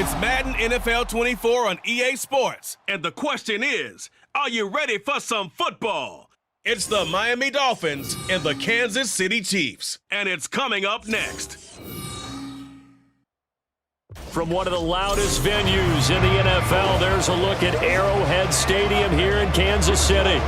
It's Madden NFL 24 on EA Sports. And the question is, are you ready for some football? It's the Miami Dolphins and the Kansas City Chiefs. And it's coming up next. From one of the loudest venues in the NFL, there's a look at Arrowhead Stadium here in Kansas City.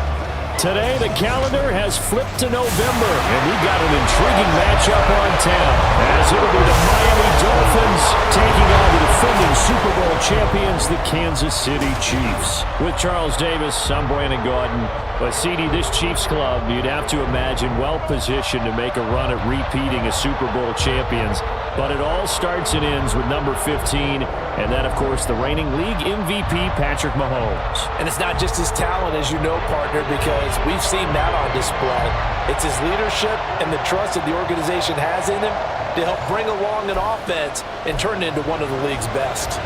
Today, the calendar has flipped to November, and we've got an intriguing matchup on tap, as it'll be the Miami Dolphins taking on the defending Super Bowl champions, the Kansas City Chiefs. With Charles Davis, I'm Brandon Gaudin. But, CD, this Chiefs club, you'd have to imagine well-positioned to make a run at repeating as Super Bowl champions. But it all starts and ends with number 15, and that, of course, the reigning league MVP, Patrick Mahomes. And it's not just his talent, as you know, partner, because we've seen that on display. It's his leadership and the trust that the organization has in him to help bring along an offense and turn it into one of the league's best.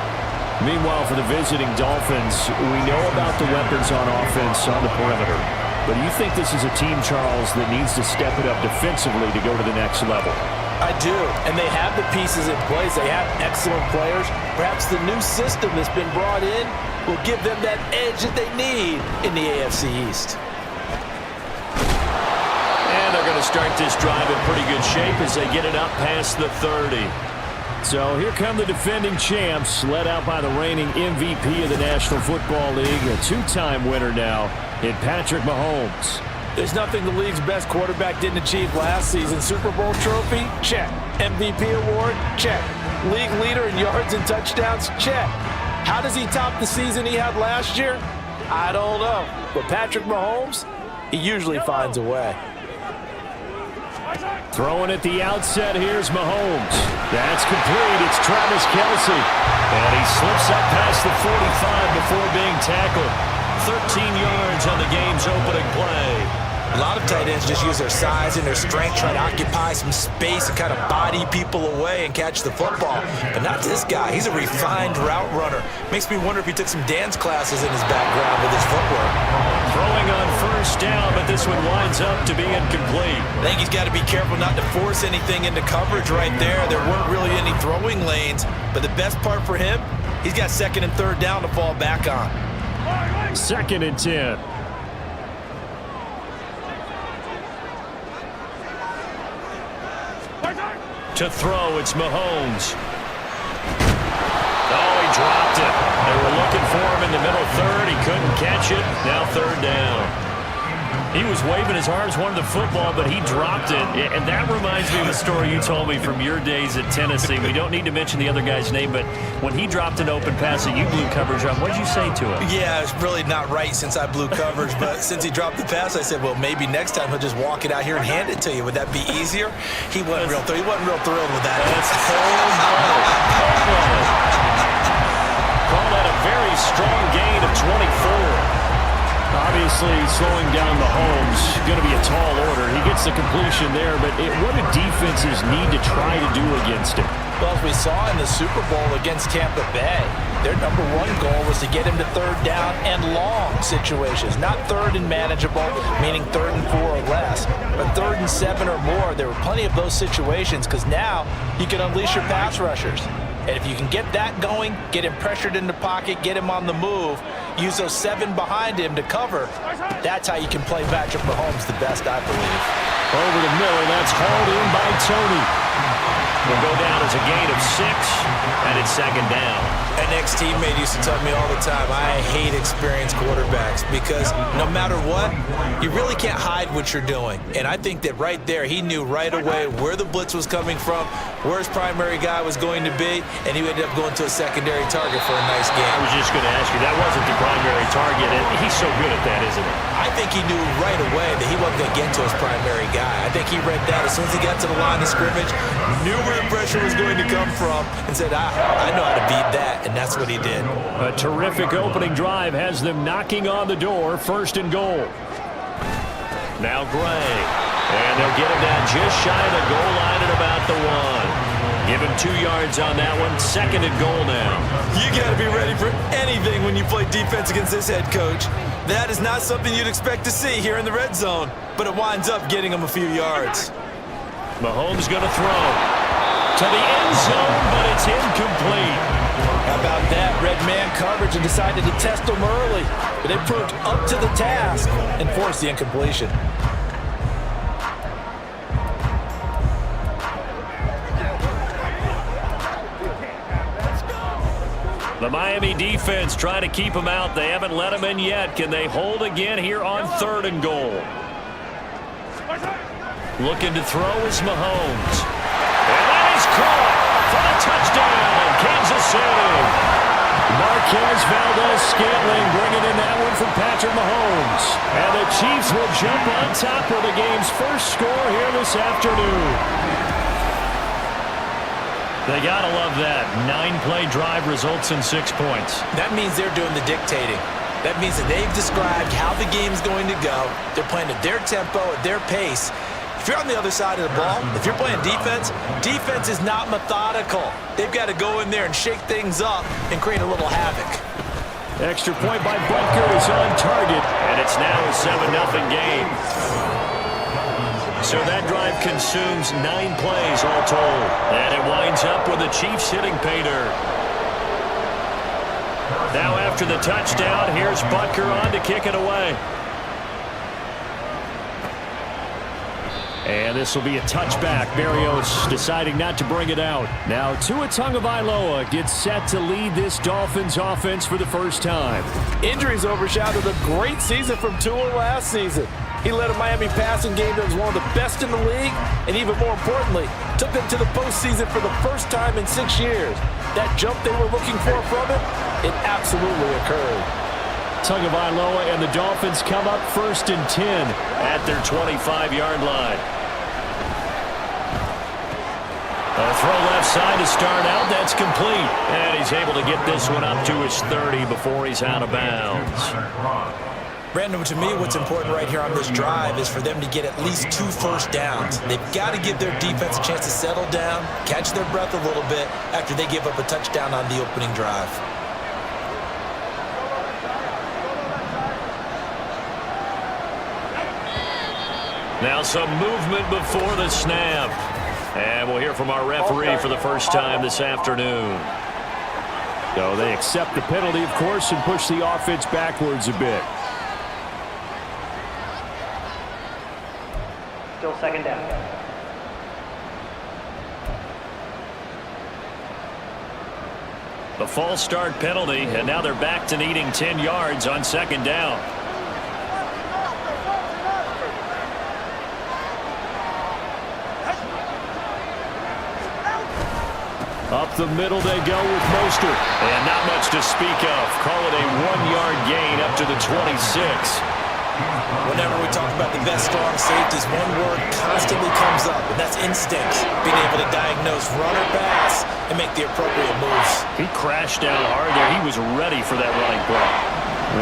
Meanwhile, for the visiting Dolphins, we know about the weapons on offense on the perimeter. But do you think this is a team, Charles, that needs to step it up defensively to go to the next level? I do, and they have the pieces in place. They have excellent players. Perhaps the new system that's been brought in will give them that edge that they need in the AFC East. And they're going to start this drive in pretty good shape as they get it up past the 30. So here come the defending champs, led out by the reigning MVP of the National Football League, a two-time winner now in Patrick Mahomes. There's nothing the league's best quarterback didn't achieve last season. Super Bowl trophy? Check. MVP award? Check. League leader in yards and touchdowns? Check. How does he top the season he had last year? I don't know. But Patrick Mahomes, he usually finds a way. Throwing at the outset, here's Mahomes. That's complete. It's Travis Kelce. And he slips up past the 45 before being tackled. 13 yards on the game's opening play. A lot of tight ends just use their size and their strength, try to occupy some space and kind of body people away and catch the football. But not this guy. He's a refined route runner. Makes me wonder if he took some dance classes in his background with his footwork. Throwing on first down, but this one winds up to be incomplete. I think he's got to be careful not to force anything into coverage right there. There weren't really any throwing lanes, but the best part for him, he's got second and third down to fall back on. 2nd and 10. To throw, it's Mahomes. Oh, he dropped it. They were looking for him in the middle third. He couldn't catch it. Now 3rd down. He was waving his arms, wanted the football, but he dropped it. And that reminds me of a story you told me from your days at Tennessee. We don't need to mention the other guy's name, but when he dropped an open pass that you blew coverage on, what did you say to him? Yeah, it's really not right since I blew coverage, but since he dropped the pass, I said, well, maybe next time he'll just walk it out here and hand it to you. Would that be easier? He wasn't real thrilled with that. That's cold-blooded. Call that a very strong gain of 24. Obviously, slowing down Mahomes, going to be a tall order. He gets the completion there, but what do defenses need to try to do against him? Well, as we saw in the Super Bowl against Tampa Bay, their number one goal was to get him to 3rd down and long situations. Not 3rd and manageable, meaning 3rd and 4 or less, but 3rd and 7 or more. There were plenty of those situations because now you can unleash your pass rushers. And if you can get that going, get him pressured in the pocket, get him on the move, use those 7 behind him to cover, that's how you can play Patrick Mahomes the best, I believe. Over the middle, that's hauled in by Tony. Will go down as a gain of 6, and it's 2nd down. An ex-teammate used to tell me all the time, I hate experienced quarterbacks because no matter what, you really can't hide what you're doing. And I think that right there, he knew right away where the blitz was coming from, where his primary guy was going to be, and he ended up going to a secondary target for a nice game. I was just going to ask you, that wasn't the primary target, and he's so good at that, isn't he? I think he knew right away that he wasn't going to get to his primary guy. I think he read that as soon as he got to the line of scrimmage, knew where the pressure was going to come from, and said, I know how to beat that, and that's what he did. A terrific opening drive has them knocking on the door, 1st and goal. Now Gray, and they'll get him down just shy of the goal line at about the 1. Give him 2 yards on that one, 2nd and goal now. You got to be ready for anything when you play defense against this head coach. That is not something you'd expect to see here in the red zone, but it winds up getting him a few yards. Mahomes going to throw to the end zone, but it's incomplete. How about that? Red man coverage and decided to test them early. But they proved up to the task and forced the incompletion. The Miami defense trying to keep them out. They haven't let them in yet. Can they hold again here on 3rd and goal? Looking to throw is Mahomes. And that is caught for the touchdown, Kansas City. Marquez Valdez-Scantling bringing in that one from Patrick Mahomes. And the Chiefs will jump on top of the game's first score here this afternoon. They got to love that. 9-play drive results in 6 points. That means they're doing the dictating. That means that they've described how the game's going to go. They're playing at their tempo, at their pace. If you're on the other side of the ball, if you're playing defense, defense is not methodical. They've got to go in there and shake things up and create a little havoc. Extra point by Butker is on target, and it's now a 7-0 game. So that drive consumes 9 plays all told. And it winds up with the Chiefs hitting pay dirt. Now after the touchdown, here's Butker on to kick it away. And this will be a touchback. Berrios deciding not to bring it out. Now Tua Tagovailoa gets set to lead this Dolphins offense for the first time. Injuries overshadowed a great season from Tua last season. He led a Miami passing game that was one of the best in the league, and even more importantly, took them to the postseason for the first time in 6 years. That jump they were looking for from him, it absolutely occurred. Tagovailoa and the Dolphins come up 1st and 10 at their 25-yard line. A throw left side to start out. That's complete. And he's able to get this one up to his 30 before he's out of bounds. Brandon, to me, what's important right here on this drive is for them to get at least 2 first downs. They've got to give their defense a chance to settle down, catch their breath a little bit after they give up a touchdown on the opening drive. Now some movement before the snap. And we'll hear from our referee for the first time this afternoon. So they accept the penalty, of course, and push the offense backwards a bit. Still 2nd down. The false start penalty, and now they're back to needing 10 yards on 2nd down. Up the middle they go with Mostert. And not much to speak of. Call it a 1-yard gain up to the 26. Whenever we talk about the best strong safeties, one word constantly comes up, and that's instincts. Being able to diagnose run or pass and make the appropriate moves. He crashed down hard there. He was ready for that running play.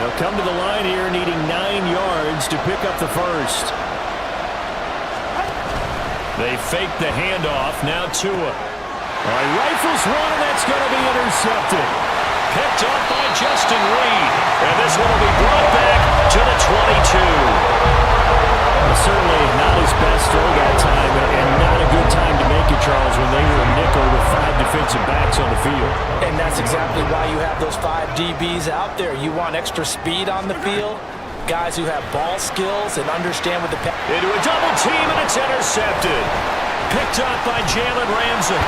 They'll come to the line here needing 9 yards to pick up the first. They fake the handoff. Now Tua. All right, rifles one, and that's going to be intercepted. Picked up by Justin Reed. And this one will be brought back to the 22. Well, certainly not his best throw that time, and not a good time to make it, Charles, when they were a nickel with 5 defensive backs on the field. And that's exactly why you have those 5 DBs out there. You want extra speed on the field, guys who have ball skills and understand what the pass. Into a double team, and it's intercepted. Picked up by Jalen Ramsey.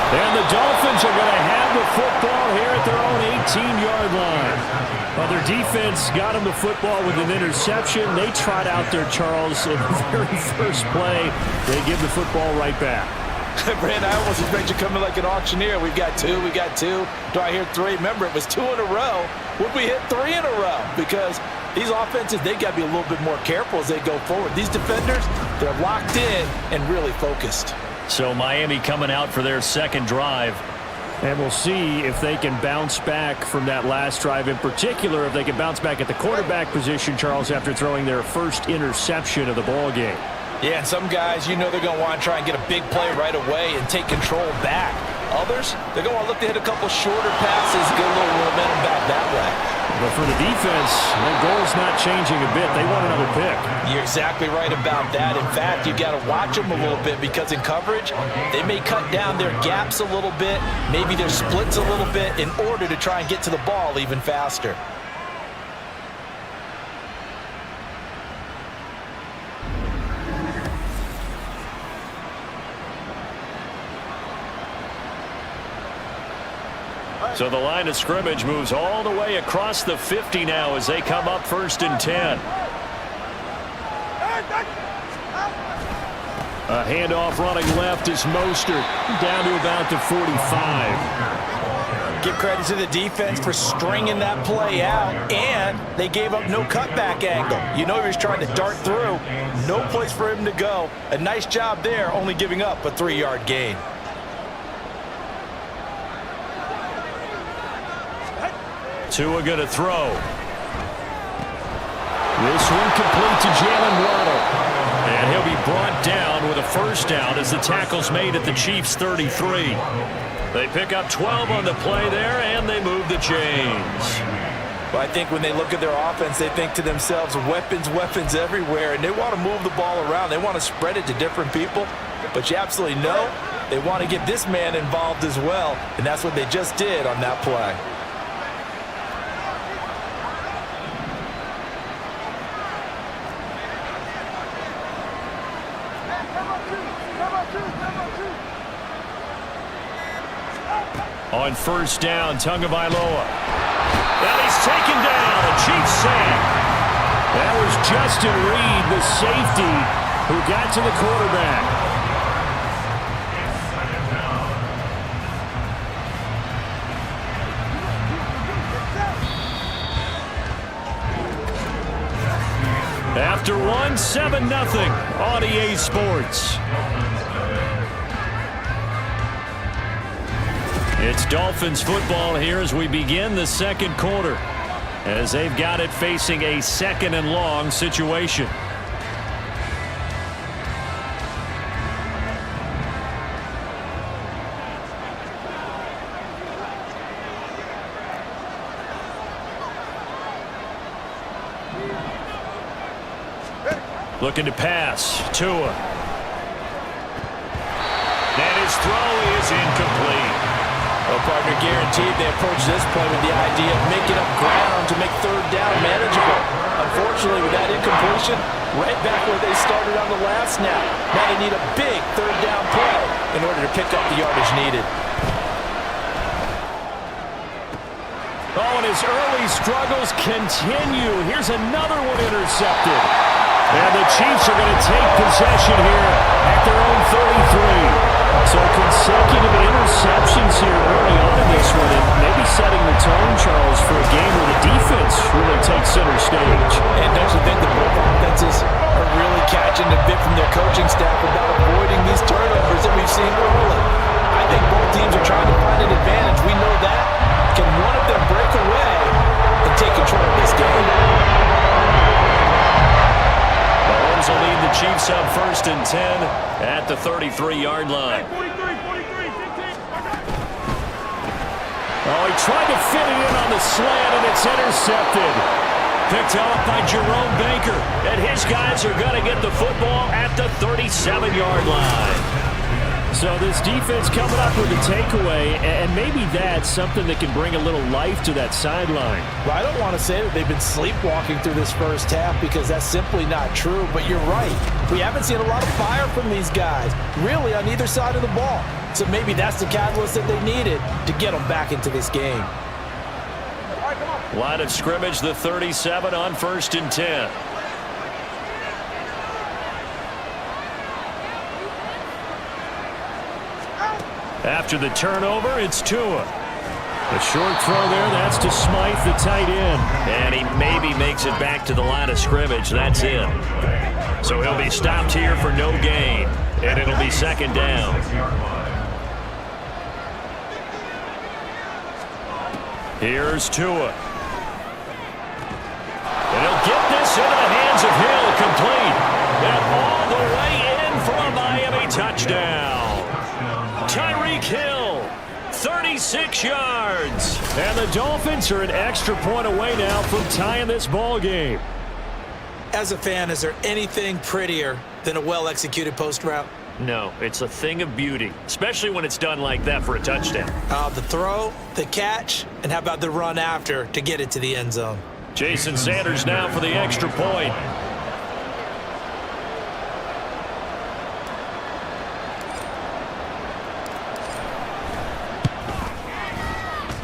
And the Dolphins are going to have the football here at their own 18-yard line. Well, their defense got them the football with an interception. They trot out there, Charles, in the very first play. They give the football right back. Brand, I almost expect you coming like an auctioneer. We've got 2, we got 2. Do I hear 3? Remember, it was 2 in a row. Would we hit 3 in a row? Because these offenses, they got to be a little bit more careful as they go forward. These defenders, they're locked in and really focused. So Miami coming out for their 2nd drive. And we'll see if they can bounce back from that last drive. In particular, if they can bounce back at the quarterback position, Charles, after throwing their first interception of the ball game. Yeah, and some guys, you know they're going to want to try and get a big play right away and take control back. Others, they're going to want to look to hit a couple shorter passes, get a little momentum back that way. But for the defense, their goal's not changing a bit. They want another pick. You're exactly right about that. In fact, you got to watch them a little bit because in coverage, they may cut down their gaps a little bit, maybe their splits a little bit in order to try and get to the ball even faster. So the line of scrimmage moves all the way across the 50 now as they come up 1st and 10. A handoff running left is Mostert down to about the 45. Give credit to the defense for stringing that play out, and they gave up no cutback angle. You know he was trying to dart through. No place for him to go. A nice job there, only giving up a 3-yard gain. Tua going to throw. This one complete to Jalen Waddle. And he'll be brought down with a first down as the tackle's made at the Chiefs' 33. They pick up 12 on the play there, and they move the chains. Well, I think when they look at their offense, they think to themselves, weapons, weapons everywhere, and they want to move the ball around. They want to spread it to different people, but you absolutely know they want to get this man involved as well, and that's what they just did on that play. On first down, Tagovailoa. And he's taken down, a Chiefs sack. That was Justin Reed, the safety, who got to the quarterback. After one, 7-0 on EA Sports. It's Dolphins football here as we begin the second quarter, as they've got it facing a 2nd and long situation. Looking to pass, Tua. And his throw is incomplete. Well, partner, guaranteed they approach this play with the idea of making up ground to make 3rd down manageable. Unfortunately, with that incompletion, right back where they started on the last snap. Now they need a big 3rd down play in order to pick up the yardage needed. Oh, and his early struggles continue. Here's another one intercepted. And the Chiefs are going to take possession here at their own 33. So consecutive interceptions here early on in this one, and maybe setting the tone, Charles, for a game where the defense really takes center stage. And don't you think that both offenses are really catching a bit from their coaching staff about avoiding these turnovers that we've seen early? I think both teams are trying to find an advantage. We know that. Can one of them break away and take control of this game? Mahomes will lead the Chiefs up 1st and 10 at the 33-yard line. Oh, he tried to fit it in on the slant, and it's intercepted. Picked off by Jerome Baker, and his guys are going to get the football at the 37-yard line. So this defense coming up with a takeaway, and maybe that's something that can bring a little life to that sideline. Well, I don't want to say that they've been sleepwalking through this first half because that's simply not true, but you're right. We haven't seen a lot of fire from these guys, really on either side of the ball. So maybe that's the catalyst that they needed to get them back into this game. Line of scrimmage, the 37 on 1st and 10. After the turnover, it's Tua. A short throw there, that's to Smythe, the tight end. And he maybe makes it back to the line of scrimmage. That's it. So he'll be stopped here for no gain. And it'll be 2nd down. Here's Tua. And he'll get this into the hands of Hill, complete. And all the way in for a Miami touchdown. Tyreek Hill, 36 yards. And the Dolphins are an extra point away now from tying this ball game. As a fan, is there anything prettier than a well-executed post route? No, it's a thing of beauty, especially when it's done like that for a touchdown. The throw, the catch, and how about the run after to get it to the end zone? Jason Sanders now for the extra point.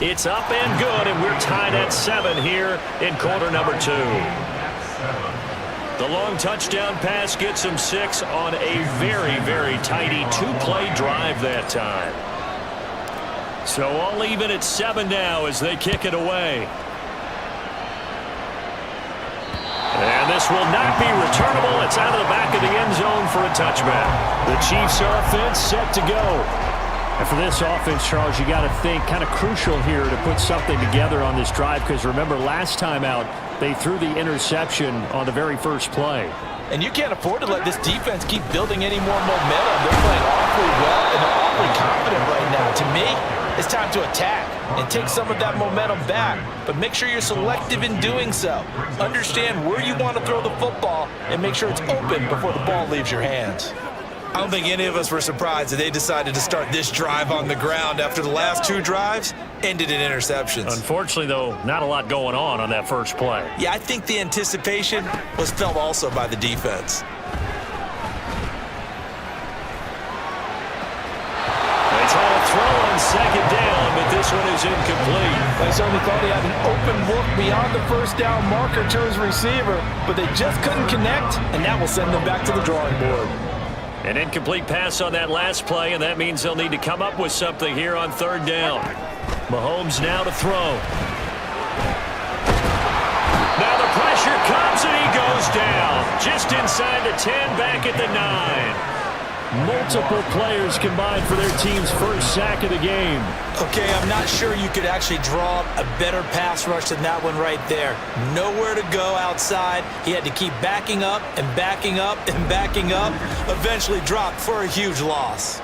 It's up and good, and we're tied at 7 here in quarter number 2. The long touchdown pass gets him 6 on a very, very tidy 2-play drive that time. So all even at 7 now as they kick it away. And this will not be returnable. It's out of the back of the end zone for a touchback. The Chiefs offense set to go. And for this offense, Charles, you got to think kind of crucial here to put something together on this drive, because remember last time out they threw the interception on the very first play. And you can't afford to let this defense keep building any more momentum. They're playing awfully well and they're awfully confident right now. To me, it's time to attack and take some of that momentum back. But make sure you're selective in doing so. Understand where you want to throw the football and make sure it's open before the ball leaves your hands. I don't think any of us were surprised that they decided to start this drive on the ground after the last 2 drives ended in interceptions. Unfortunately, though, not a lot going on that first play. Yeah, I think the anticipation was felt also by the defense. They try to throw on second down, but this one is incomplete. They certainly thought he had an open look beyond the first down marker to his receiver, but they just couldn't connect, and that will send them back to the drawing board. An incomplete pass on that last play, and that means they'll need to come up with something here on third down. Mahomes now to throw. Now the pressure comes, and he goes down. Just inside the 10, back at the 9. Multiple players combined for their team's first sack of the game. Okay, I'm not sure you could actually draw up a better pass rush than that one right there. Nowhere to go outside. He had to keep backing up and backing up and backing up. Eventually dropped for a huge loss.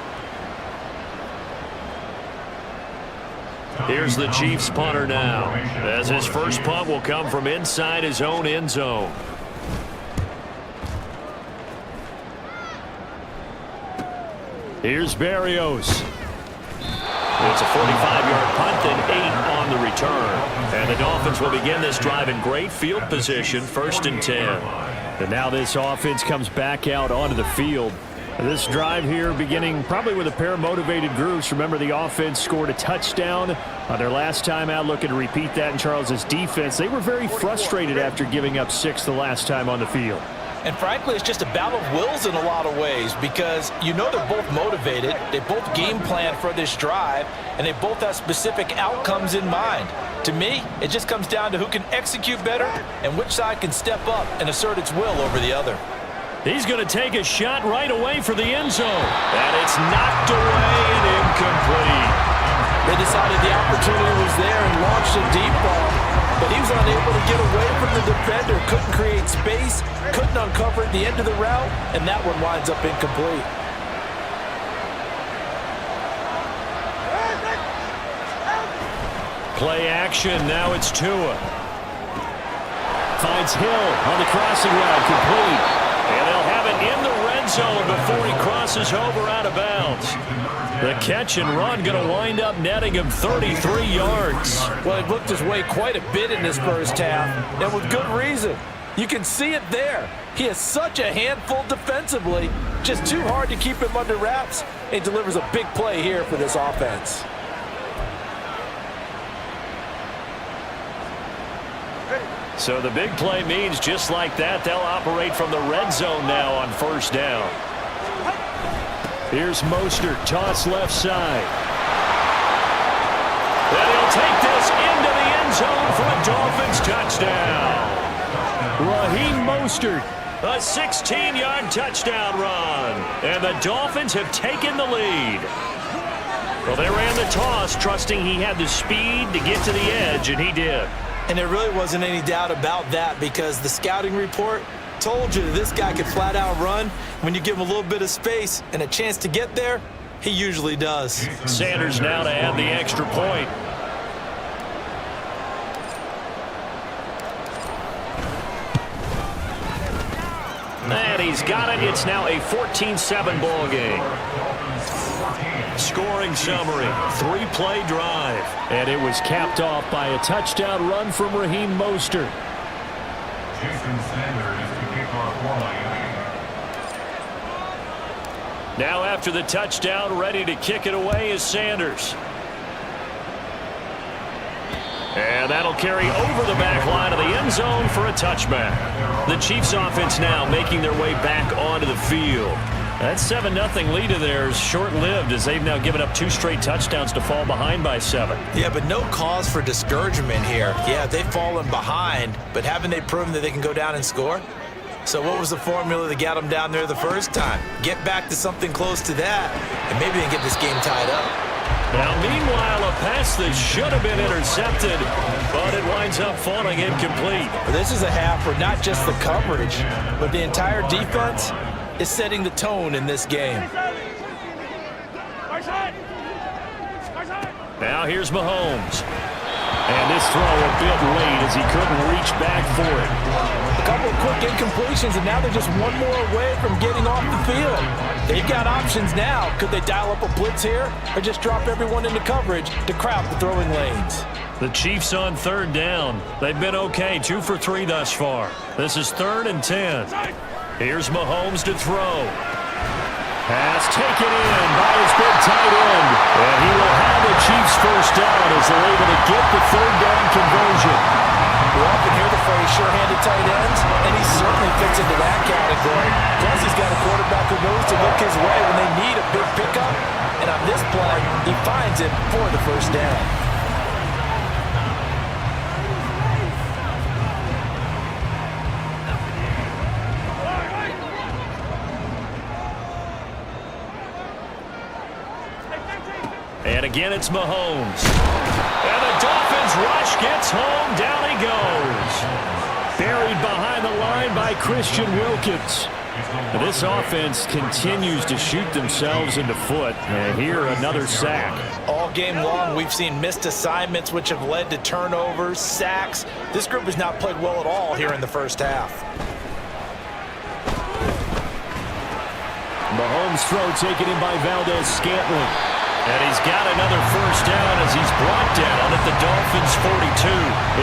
Here's the Chiefs punter now, as his first punt will come from inside his own end zone. Here's Berrios. It's a 45-yard punt and 8 on the return. And the Dolphins will begin this drive in great field position, 1st and 10. And now this offense comes back out onto the field. This drive here beginning probably with a pair of motivated groups. Remember, the offense scored a touchdown on their last time out, looking to repeat that in Charles's defense. They were very frustrated after giving up 6 the last time on the field. And frankly, it's just a battle of wills in a lot of ways, because you know they're both motivated, they both game plan for this drive, and they both have specific outcomes in mind. To me, it just comes down to who can execute better and which side can step up and assert its will over the other. He's going to take a shot right away for the end zone. And it's knocked away and incomplete. They decided the opportunity was there and launched a deep ball, but he was unable to get away from the defender, couldn't create space, couldn't uncover at the end of the route, and that one winds up incomplete. Play action, now it's Tua. Finds Hill on the crossing route, complete. And they'll have it in the red zone before he crosses over out of bounds. The catch and run going to wind up netting him 33 yards. Well, he looked his way quite a bit in this first half, and with good reason. You can see it there. He is such a handful defensively, just too hard to keep him under wraps, and delivers a big play here for this offense. So the big play means just like that, they'll operate from the red zone now on first down. Here's Mostert, toss left side. And he'll take this into the end zone for a Dolphins touchdown. Raheem Mostert, a 16-yard touchdown run. And the Dolphins have taken the lead. Well, they ran the toss, trusting he had the speed to get to the edge, and he did. And there really wasn't any doubt about that, because the scouting report told you this guy could flat out run. When you give him a little bit of space and a chance to get there, he usually does. Sanders now to add the extra point. And he's got it. It's now a 14-7 ball game. Scoring summary, 3-play drive. And it was capped off by a touchdown run from Raheem Mostert. Now after the touchdown, ready to kick it away is Sanders. And that'll carry over the back line of the end zone for a touchback. The Chiefs offense now making their way back onto the field. That 7-0 lead of theirs short-lived as they've now given up 2 straight touchdowns to fall behind by 7. Yeah, but no cause for discouragement here. Yeah, they've fallen behind, but haven't they proven that they can go down and score? So what was the formula that got them down there the first time? Get back to something close to that, and maybe they can get this game tied up. Now, meanwhile, a pass that should have been intercepted, but it winds up falling incomplete. This is a half where not just the coverage, but the entire defense is setting the tone in this game. Now here's Mahomes. And this throw a bit late as he couldn't reach back for it. A couple of quick incompletions, and now they're just one more away from getting off the field. They've got options now. Could they dial up a blitz here or just drop everyone into coverage to crowd the throwing lanes? The Chiefs on 3rd down. They've been okay, 2 for 3 thus far. This is 3rd and 10. Here's Mahomes to throw. Pass taken in by his big tight end. And he will have the Chiefs first down as they're able to get the 3rd down conversion. We often hear the phrase sure-handed tight ends, and he certainly fits into that category. Plus, he's got a quarterback who knows to look his way when they need a big pickup. And on this play, he finds it for the first down. And again, it's Mahomes. And the Dolphins rush gets home. Down he goes. Buried behind the line by Christian Wilkins. And this offense continues to shoot themselves in the foot. And here, another sack. All game long, we've seen missed assignments which have led to turnovers, sacks. This group has not played well at all here in the first half. Mahomes' throw taken in by Valdez-Scantling. And he's got another first down as he's brought down at the Dolphins' 42.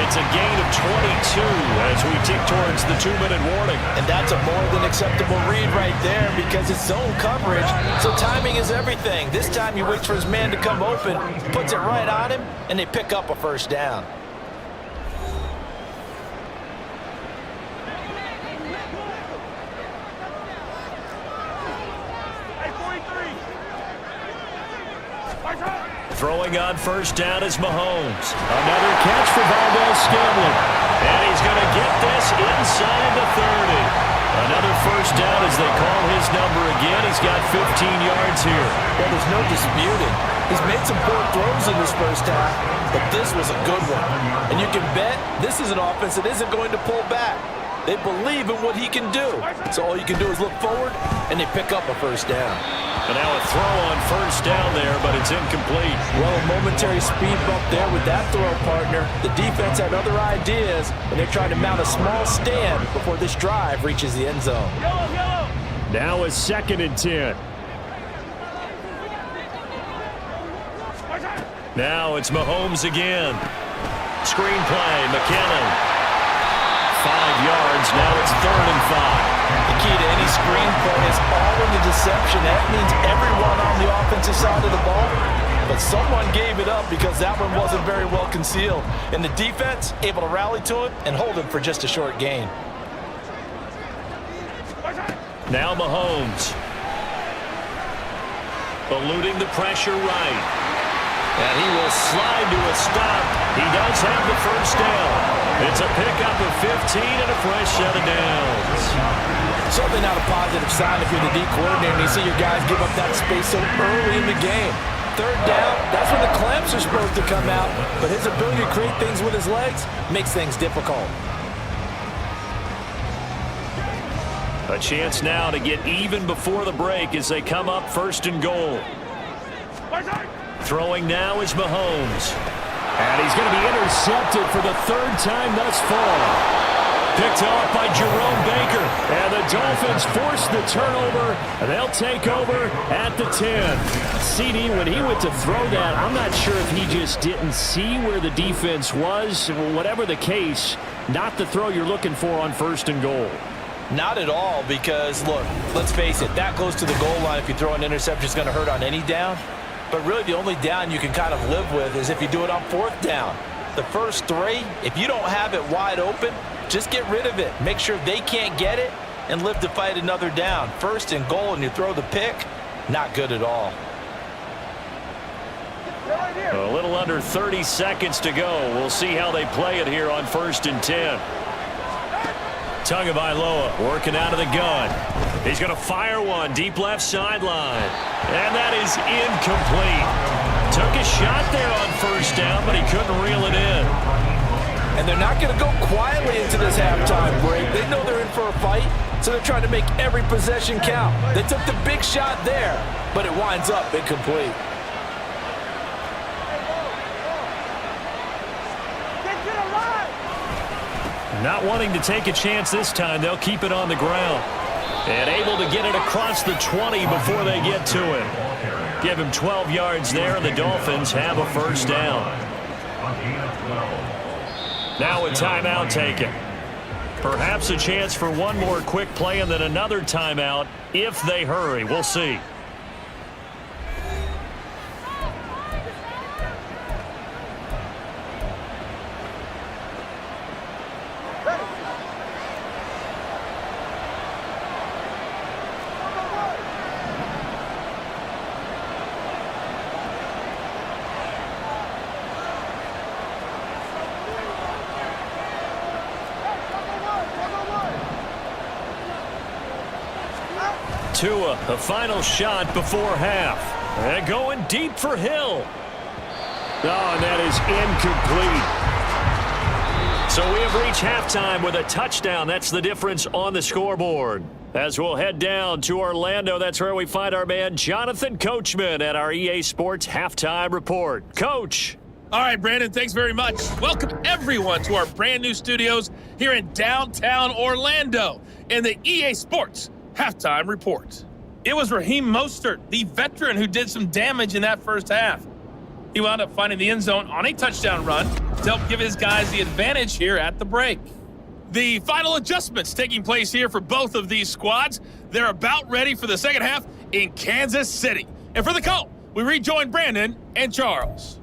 It's a gain of 22 as we tick towards the 2-minute warning. And that's a more than acceptable read right there because it's zone coverage, so timing is everything. This time he waits for his man to come open, puts it right on him, and they pick up a first down. Throwing on first down is Mahomes. Another catch for Valdez-Scantling. And he's going to get this inside the 30. Another first down as they call his number again. He's got 15 yards here. Well, there's no disputing. He's made some poor throws in this first half, but this was a good one. And you can bet this is an offense that isn't going to pull back. They believe in what he can do. So all you can do is look forward, and they pick up a first down. And now a throw on first down there, but it's incomplete. Well, a momentary speed bump there with that throw, partner. The defense had other ideas, and they're trying to mount a small stand before this drive reaches the end zone. Now a 2nd and 10. Now it's Mahomes again. Screen play, McKinnon. 5 yards, now it's 3rd and 5. The key to any screen play is all in the deception. That means everyone on the offensive side of the ball. But someone gave it up because that one wasn't very well concealed. And the defense able to rally to it and hold him for just a short gain. Now Mahomes. Eluding the pressure right. And he will slide to a stop. He does have the first down. It's a pickup of 15 and a fresh set of downs. Certainly not a positive sign if you're the D coordinator and you see your guys give up that space so early in the game. 3rd down, that's when the clamps are supposed to come out, but his ability to create things with his legs makes things difficult. A chance now to get even before the break as they come up 1st and goal. Throwing now is Mahomes. And he's going to be intercepted for the 3rd time thus far. Picked off by Jerome Baker. And the Dolphins force the turnover. They'll take over at the 10. CD, when he went to throw that, I'm not sure if he just didn't see where the defense was. Whatever the case, not the throw you're looking for on 1st and goal. Not at all, because, look, let's face it, that close to the goal line, if you throw an interception, is going to hurt on any down. But really, the only down you can kind of live with is if you do it on 4th down. The first 3, if you don't have it wide open, just get rid of it. Make sure they can't get it and live to fight another down. 1st and goal, and you throw the pick, not good at all. A little under 30 seconds to go. We'll see how they play it here on 1st and 10. Tagovailoa working out of the gun. He's going to fire one deep left sideline. And that is incomplete. Took a shot there on 1st down, but he couldn't reel it in. And they're not going to go quietly into this halftime break. They know they're in for a fight, so they're trying to make every possession count. They took the big shot there, but it winds up incomplete. Not wanting to take a chance this time, they'll keep it on the ground. And able to get it across the 20 before they get to him. Give him 12 yards there, and the Dolphins have a 1st down. Now a timeout taken. Perhaps a chance for one more quick play and then another timeout if they hurry. We'll see. Tua, the final shot before half. And going deep for Hill. Oh, and that is incomplete. So we have reached halftime with a touchdown. That's the difference on the scoreboard. As we'll head down to Orlando, that's where we find our man Jonathan Coachman at our EA Sports Halftime Report. Coach. All right, Brandon, thanks very much. Welcome, everyone, to our brand-new studios here in downtown Orlando in the EA Sports Halftime Report. It was Raheem Mostert, the veteran, who did some damage in that first half. He wound up finding the end zone on a touchdown run to help give his guys the advantage here at the break. The final adjustments taking place here for both of these squads. They're about ready for the second half in Kansas City. And for the call, we rejoin Brandon and Charles.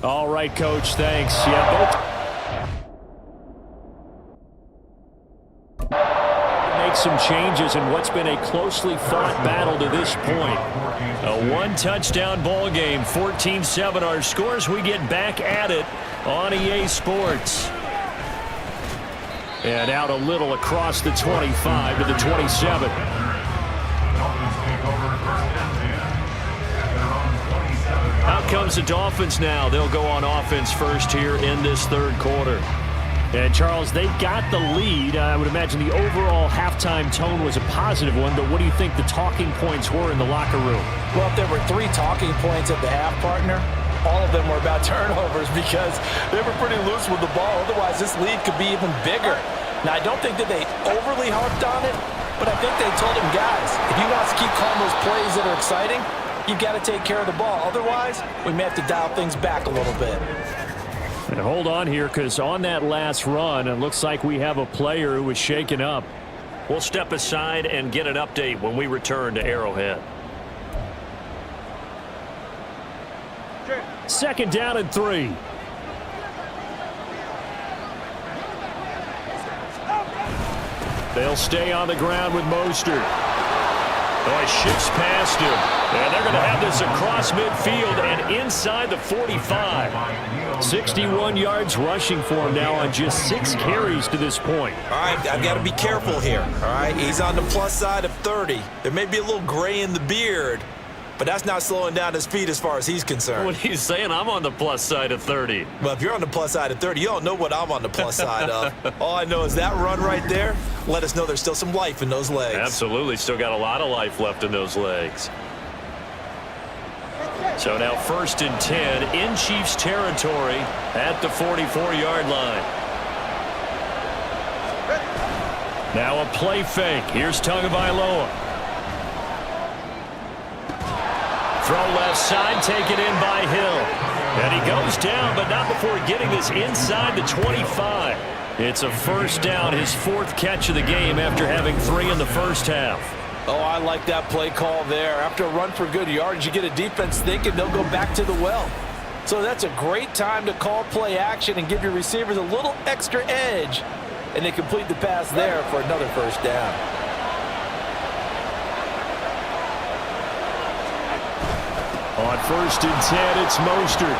All right, Coach, thanks. Yeah, make some changes in what's been a closely fought battle to this point. A one-touchdown ball game, 14-7 our scores. We get back at it on EA Sports. And out a little across the 25 to the 27. Out comes the Dolphins now. They'll go on offense first here in this third quarter. And, Charles, they've got the lead. I would imagine the overall halftime tone was a positive one, but what do you think the talking points were in the locker room? Well, if there were 3 talking points at the half, partner, all of them were about turnovers because they were pretty loose with the ball. Otherwise, this lead could be even bigger. Now, I don't think that they overly harped on it, but I think they told him, guys, if you want us to keep calling those plays that are exciting, you've got to take care of the ball. Otherwise, we may have to dial things back a little bit. And hold on here, because on that last run, it looks like we have a player who was shaken up. We'll step aside and get an update when we return to Arrowhead. Second down and 3. They'll stay on the ground with Mostert. Oh, he shifts past him. And they're going to have this across midfield and inside the 45. 61 yards rushing for him now on just 6 carries to this point. All right, I've got to be careful here, all right? He's on the plus side of 30. There may be a little gray in the beard, but that's not slowing down his feet as far as he's concerned. What are you saying? I'm on the plus side of 30. Well, if you're on the plus side of 30, you don't know what I'm on the plus side of. All I know is that run right there let us know there's still some life in those legs. Absolutely. Still got a lot of life left in those legs. So now 1st and 10 in Chiefs territory at the 44-yard line. Now a play fake. Here's Tagovailoa. Throw left side, taken in by Hill. And he goes down, but not before getting this inside the 25. It's a first down, his 4th catch of the game after having 3 in the first half. Oh, I like that play call there. After a run for good yards, you get a defense thinking they'll go back to the well. So that's a great time to call play action and give your receivers a little extra edge. And they complete the pass there for another first down. On 1st and 10, it's Mostert.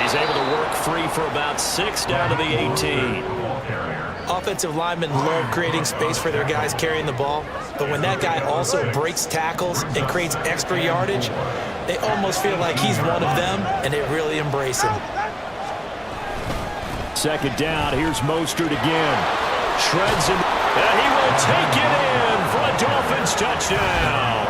He's able to work free for about 6 down to the 18. Offensive linemen love creating space for their guys carrying the ball, but when that guy also breaks tackles and creates extra yardage, they almost feel like he's one of them, and they really embrace him. 2nd down, here's Mostert again. Shreds him, and he will take it in for a Dolphins touchdown.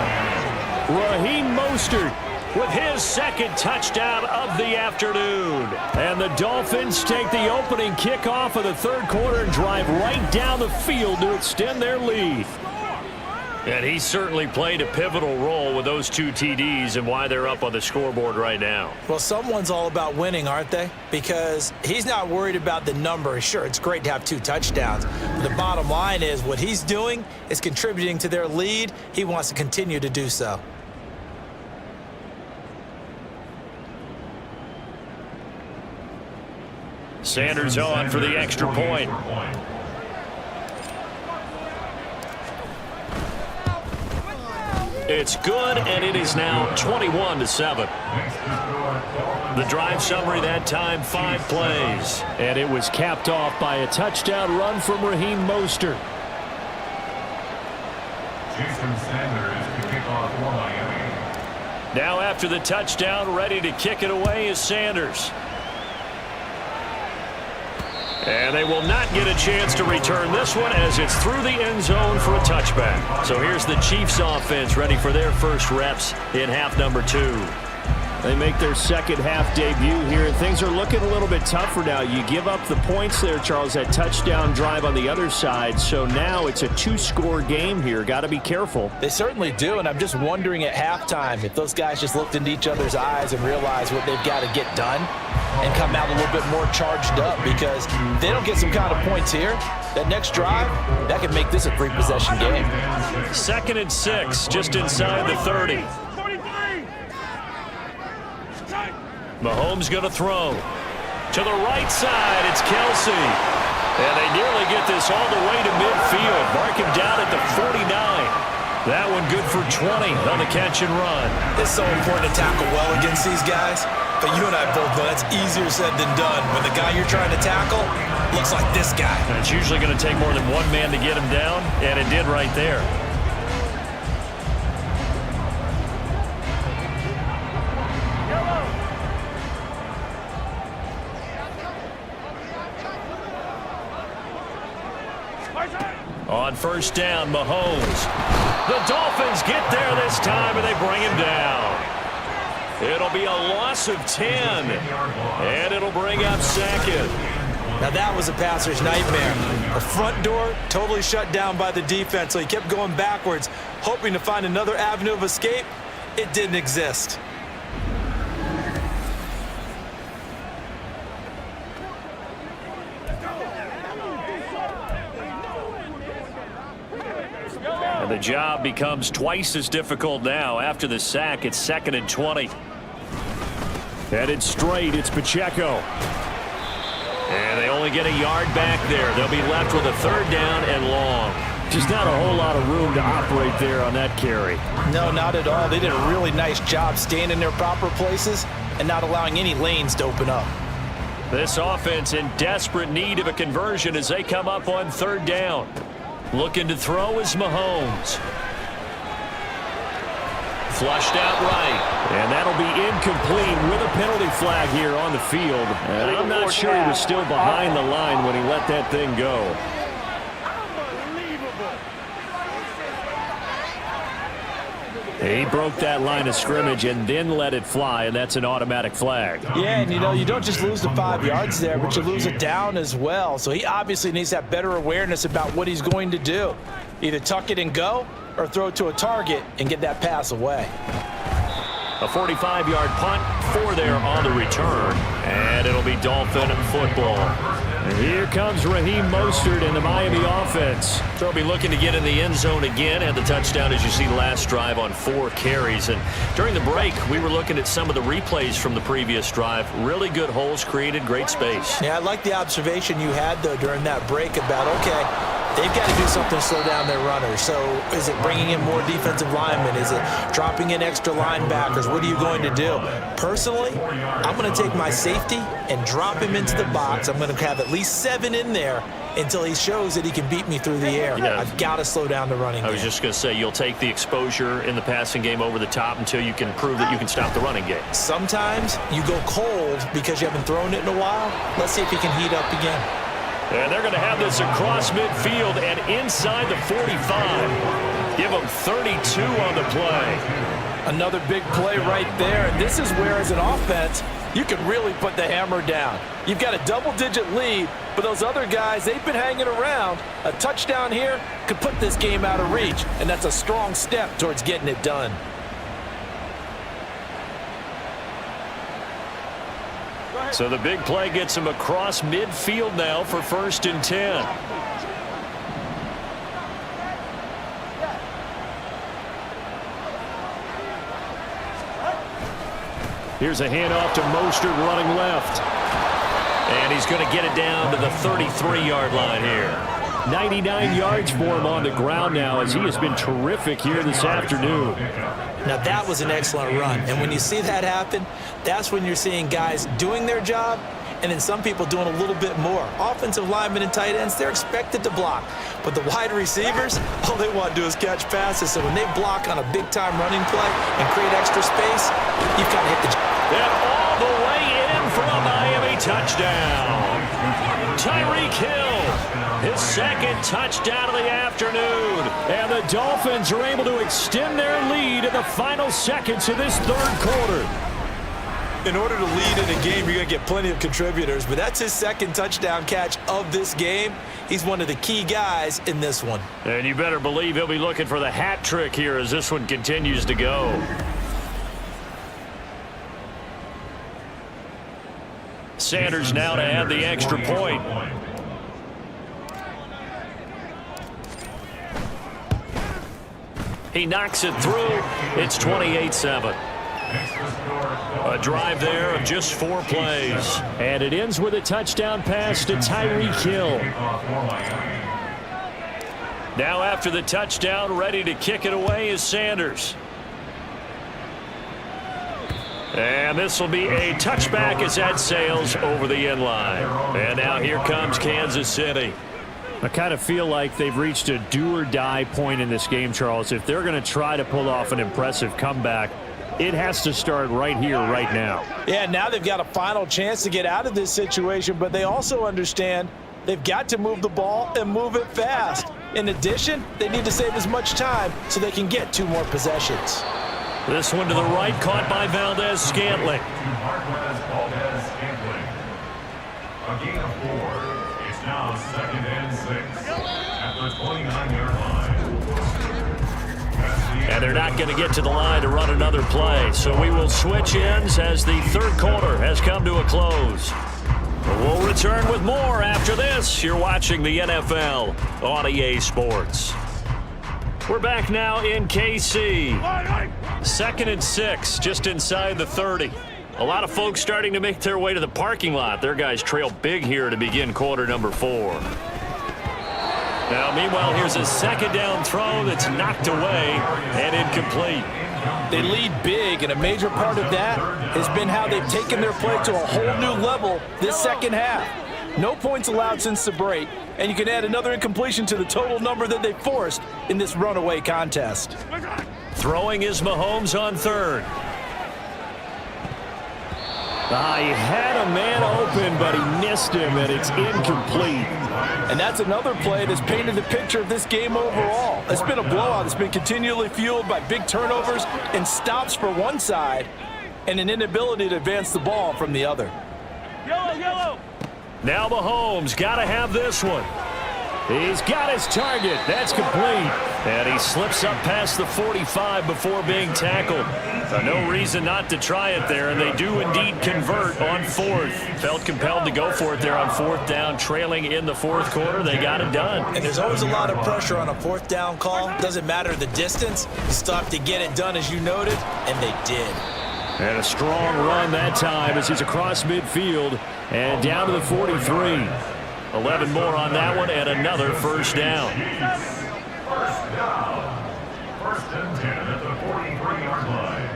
Raheem Mostert with his 2nd touchdown of the afternoon. And the Dolphins take the opening kickoff of the 3rd quarter and drive right down the field to extend their lead. And he certainly played a pivotal role with those 2 TDs and why they're up on the scoreboard right now. Well, someone's all about winning, aren't they? Because he's not worried about the number. Sure, it's great to have 2 touchdowns. But the bottom line is what he's doing is contributing to their lead. He wants to continue to do so. Sanders on for the extra point. It's good, and it is now 21-7. The drive summary that time, 5 plays. And it was capped off by a touchdown run from Raheem Mostert. Now after the touchdown, ready to kick it away is Sanders. And they will not get a chance to return this one as it's through the end zone for a touchback. So here's the Chiefs offense ready for their first reps in half number 2. They make their 2nd half debut here, and things are looking a little bit tougher now. You give up the points there, Charles, that touchdown drive on the other side. So now it's a 2-score game here. Got to be careful. They certainly do, and I'm just wondering at halftime if those guys just looked into each other's eyes and realized what they've got to get done and come out a little bit more charged up, because if they don't get some kind of points here, that next drive, that could make this a 3-possession game. 2nd and 6, just inside the 30. Mahomes going to throw. To the right side, it's Kelsey. And they nearly get this all the way to midfield. Mark him down at the 49. That one good for 20 on the catch and run. It's so important to tackle well against these guys. But you and I both know that's easier said than done. When the guy you're trying to tackle looks like this guy. And it's usually going to take more than one man to get him down, and it did right there. On 1st down, Mahomes. The Dolphins get there this time, and they bring him down. It'll be a loss of 10, and it'll bring up 2nd. Now that was a passer's nightmare. The front door totally shut down by the defense, so he kept going backwards, hoping to find another avenue of escape. It didn't exist. And the job becomes twice as difficult now. After the sack, it's 2nd and 20. Headed straight, it's Pacheco. And they only get a yard back there. They'll be left with a 3rd down and long. Just not a whole lot of room to operate there on that carry. No, not at all. They did a really nice job staying in their proper places and not allowing any lanes to open up. This offense in desperate need of a conversion as they come up on 3rd down. Looking to throw is Mahomes. Flushed out right. And that'll be incomplete with a penalty flag here on the field. And I'm not sure he was still behind the line when he let that thing go. He broke that line of scrimmage and then let it fly, and that's an automatic flag. Yeah, and you don't just lose the 5 yards there, but you lose it down as well. So he obviously needs to have better awareness about what he's going to do. Either tuck it and go or throw it to a target and get that pass away. A 45-yard punt, 4 there on the return, and it'll be Dolphin football. And here comes Raheem Mostert in the Miami offense. They'll be looking to get in the end zone again, and the touchdown, as you see, last drive on 4 carries. And during the break, we were looking at some of the replays from the previous drive. Really good holes created, great space. Yeah, I like the observation you had, though, during that break about, okay, they've got to do something to slow down their runners. So is it bringing in more defensive linemen? Is it dropping in extra linebackers? What are you going to do? Personally, I'm going to take my safety and drop him into the box. I'm going to have at least 7 in there until he shows that he can beat me through the air. Yeah. I've got to slow down the running game. I was just going to say, you'll take the exposure in the passing game over the top until you can prove that you can stop the running game. Sometimes you go cold because you haven't thrown it in a while. Let's see if he can heat up again. And they're going to have this across midfield and inside the 45. Give them 32 on the play. Another big play right there. And this is where, as an offense, you can really put the hammer down. You've got a double-digit lead, but those other guys, they've been hanging around. A touchdown here could put this game out of reach, and that's a strong step towards getting it done. So the big play gets him across midfield now for 1st and 10. Here's a handoff to Mostert running left. And he's going to get it down to the 33-yard line here. 99 yards for him on the ground now, as he has been terrific here this afternoon. Now that was an excellent run, and when you see that happen, that's when you're seeing guys doing their job and then some people doing a little bit more. Offensive linemen and tight ends, they're expected to block, but the wide receivers, all they want to do is catch passes. So when they block on a big-time running play and create extra space, you've got to hit the... And all the way in for a Miami touchdown. Tyreek Hill, his 2nd touchdown of the afternoon. And the Dolphins are able to extend their lead in the final seconds of this 3rd quarter. In order to lead in a game, you're going to get plenty of contributors, but that's his 2nd touchdown catch of this game. He's one of the key guys in this one. And you better believe he'll be looking for the hat trick here as this one continues to go. Sanders now to add the extra point. He knocks it through. It's 28-7. A drive there of just 4 plays. And it ends with a touchdown pass to Tyreek Hill. Now after the touchdown, ready to kick it away is Sanders. And this will be a touchback as that sails over the end line. And now here comes Kansas City. I kind of feel like they've reached a do-or-die point in this game, Charles. If they're going to try to pull off an impressive comeback, it has to start right here, right now. Yeah, now they've got a final chance to get out of this situation, but they also understand they've got to move the ball and move it fast. In addition, they need to save as much time so they can get 2 more possessions. This one to the right, caught by Valdez-Scantling. A gain of 4. It's now 2nd and 6 at the 29-yard line. And they're not going to get to the line to run another play. So we will switch ends as the 3rd quarter has come to a close. We'll return with more after this. You're watching the NFL on EA Sports. We're back now in KC. 2nd and 6, just inside the 30. A lot of folks starting to make their way to the parking lot. Their guys trail big here to begin quarter number 4. Now, meanwhile, here's a 2nd down throw that's knocked away and incomplete. They lead big, and a major part of that has been how they've taken their play to a whole new level this 2nd half. No points allowed since the break, and you can add another incompletion to the total number that they forced in this runaway contest. Throwing is Mahomes on 3rd. He had a man open, but he missed him, and it's incomplete. And that's another play that's painted the picture of this game overall. It's been a blowout. It's been continually fueled by big turnovers and stops for one side and an inability to advance the ball from the other. Now Mahomes got to have this one. He's got his target. That's complete. And he slips up past the 45 before being tackled. No reason not to try it there, and they do indeed convert on fourth. Felt compelled to go for it there on fourth down, trailing in the fourth quarter. They got it done. And there's always a lot of pressure on a fourth down call. Doesn't matter the distance. You stop to get it done, as you noted, and they did. And a strong run that time as he's across midfield and down to the 43. 11 more on that one and another first down. First down. First and 10 at the 43-yard line.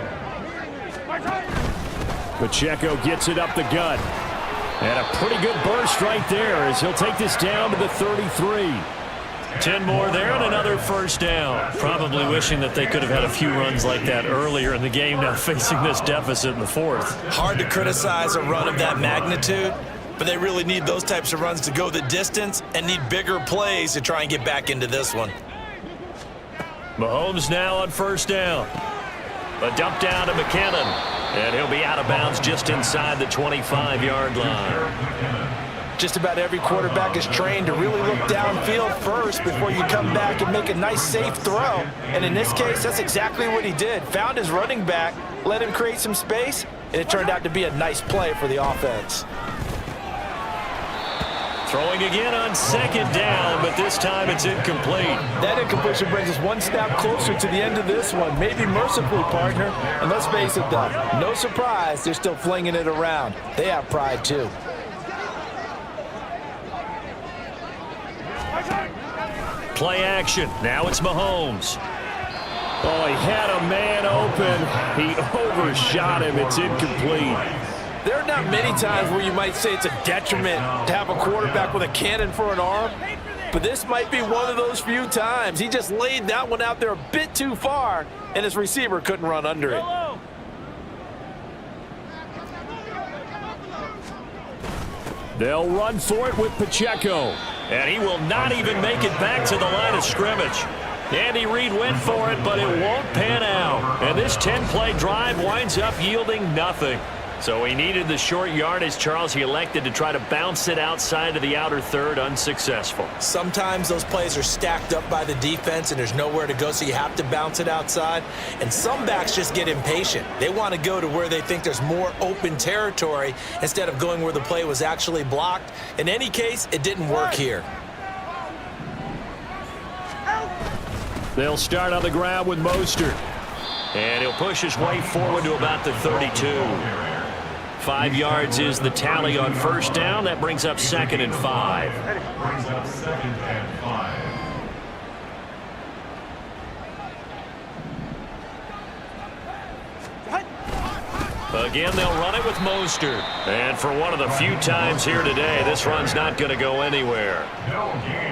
Pacheco gets it up the gut. And a pretty good burst right there as he'll take this down to the 33. 10 more there and another first down. Probably wishing that they could have had a few runs like that earlier in the game, now facing this deficit in the fourth. Hard to criticize a run of that magnitude, but they really need those types of runs to go the distance and need bigger plays to try and get back into this one. Mahomes now on first down. A dump down to McKinnon, and he'll be out of bounds just inside the 25-yard line. Just about every quarterback is trained to really look downfield first before you come back and make a nice, safe throw. And in this case, that's exactly what he did. Found his running back, let him create some space, and it turned out to be a nice play for the offense. Throwing again on second down, but this time it's incomplete. That incompletion brings us one step closer to the end of this one. Maybe mercifully, partner. And let's face it, though, no surprise, they're still flinging it around. They have pride, too. Play action. Now it's Mahomes. Oh, he had a man open. He overshot him. It's incomplete. There are not many times where you might say it's a detriment to have a quarterback with a cannon for an arm, but this might be one of those few times. He just laid that one out there a bit too far, and his receiver couldn't run under it. They'll run for it with Pacheco. And he will not even make it back to the line of scrimmage. Andy Reid went for it, but it won't pan out. And this 10-play drive winds up yielding nothing. So he needed the short yardage, Charles. He elected to try to bounce it outside of the outer third, unsuccessful. Sometimes those plays are stacked up by the defense and there's nowhere to go, so you have to bounce it outside. And some backs just get impatient. They want to go to where they think there's more open territory instead of going where the play was actually blocked. In any case, it didn't work here. They'll start on the ground with Mostert. And he'll push his way forward to about the 32. 5 yards is the tally on first down. That brings up 2nd and 5. Brings up 2nd and 5. Again, they'll run it with Mostert. And for one of the few times here today, this run's not going to go anywhere.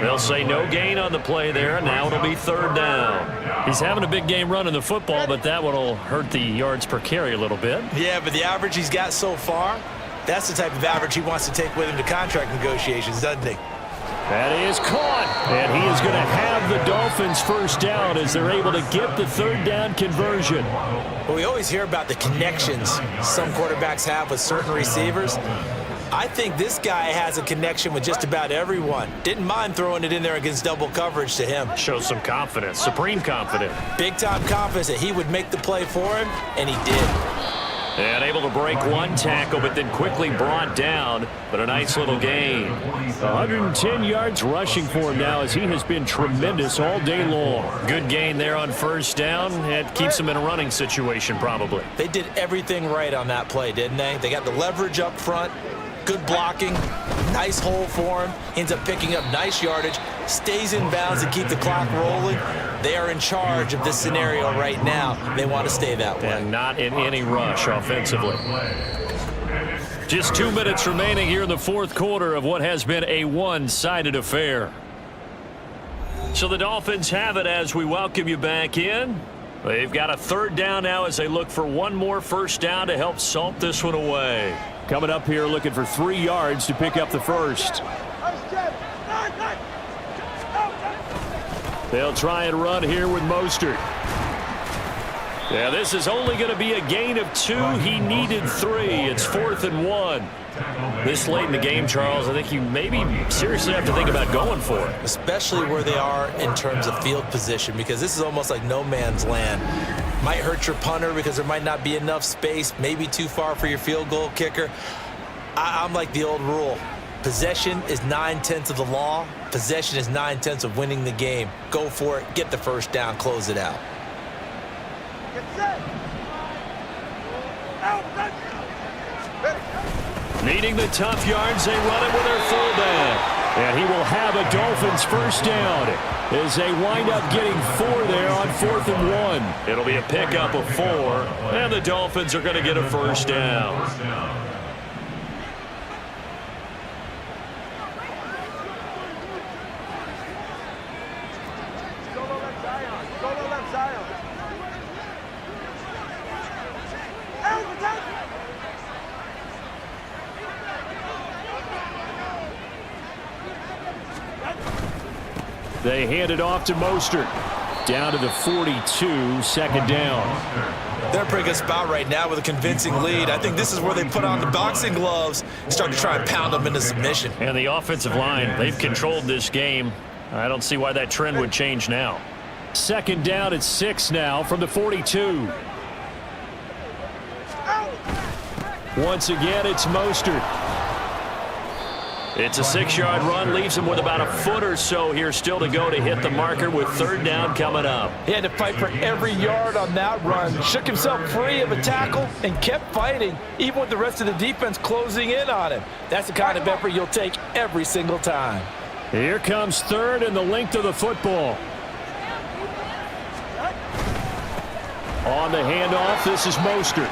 They'll say no gain on the play there. Now it'll be 3rd down. He's having a big game running the football, but that one will hurt the yards per carry a little bit. Yeah, but the average he's got so far, that's the type of average he wants to take with him to contract negotiations, doesn't he? That is caught, and he is going to have the Dolphins first down as they're able to get the 3rd down conversion. Well, we always hear about the connections some quarterbacks have with certain receivers. I think this guy has a connection with just about everyone. Didn't mind throwing it in there against double coverage to him. Shows some confidence, supreme confidence. Big-time confidence that he would make the play for him, and he did. And able to break one tackle, but then quickly brought down. But a nice little gain. 110 yards rushing for him now as he has been tremendous all day long. Good gain there on first down. It keeps him in a running situation probably. They did everything right on that play, didn't they? They got the leverage up front, good blocking, nice hole for him. Ends up picking up nice yardage, stays in bounds to keep the clock rolling. They are in charge of this scenario right now. They want to stay that way. And not in any rush offensively. Just 2 minutes remaining here in the fourth quarter of what has been a one-sided affair. So the Dolphins have it as we welcome you back in. They've got a 3rd down now as they look for one more first down to help salt this one away. Coming up here looking for 3 yards to pick up the first. They'll try and run here with Mostert. Yeah, this is only going to be a gain of 2. He needed 3. It's 4th and 1. This late in the game, Charles, I think you maybe seriously have to think about going for it. Especially where they are in terms of field position, because this is almost like no man's land. Might hurt your punter because there might not be enough space, maybe too far for your field goal kicker. I'm like the old rule. Possession is 9/10 of the law. Possession is 9/10 of winning the game. Go for it, get the first down, close it out. Needing the tough yards, they run it with their fullback. And he will have a Dolphins first down as they wind up getting 4 there on 4th and 1. It'll be a pickup of 4, and the Dolphins are going to get a first down. They hand it off to Mostert. Down to the 42, second down. They're in a pretty good spot right now with a convincing lead. I think this is where they put on the boxing gloves and start to try and pound them into submission. And the offensive line, they've controlled this game. I don't see why that trend would change now. Second down at 6 now from the 42. Once again, it's Mostert. It's a 6-yard run, leaves him with about a foot or so here still to go to hit the marker with 3rd down coming up. He had to fight for every yard on that run. Shook himself free of a tackle and kept fighting, even with the rest of the defense closing in on him. That's the kind of effort you'll take every single time. Here comes 3rd and the length of the football. On the handoff, this is Mostert.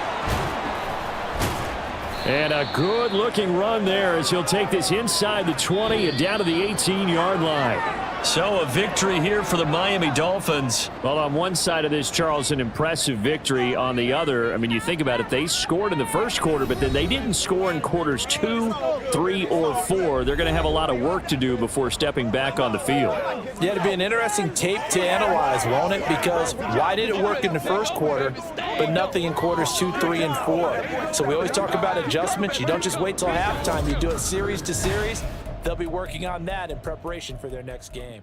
And a good-looking run there as he'll take this inside the 20 and down to the 18-yard line. So a victory here for the Miami Dolphins. Well, on one side of this, Charles, an impressive victory. On the other, I mean, you think about it, they scored in the first quarter, but then they didn't score in quarters 2, 3, or 4. They're going to have a lot of work to do before stepping back on the field. Yeah, it'll be an interesting tape to analyze, won't it? Because why did it work in the first quarter, but nothing in quarters 2, 3, and 4? So we always talk about adjustments. You don't just wait till halftime. You do it series to series. They'll be working on that in preparation for their next game.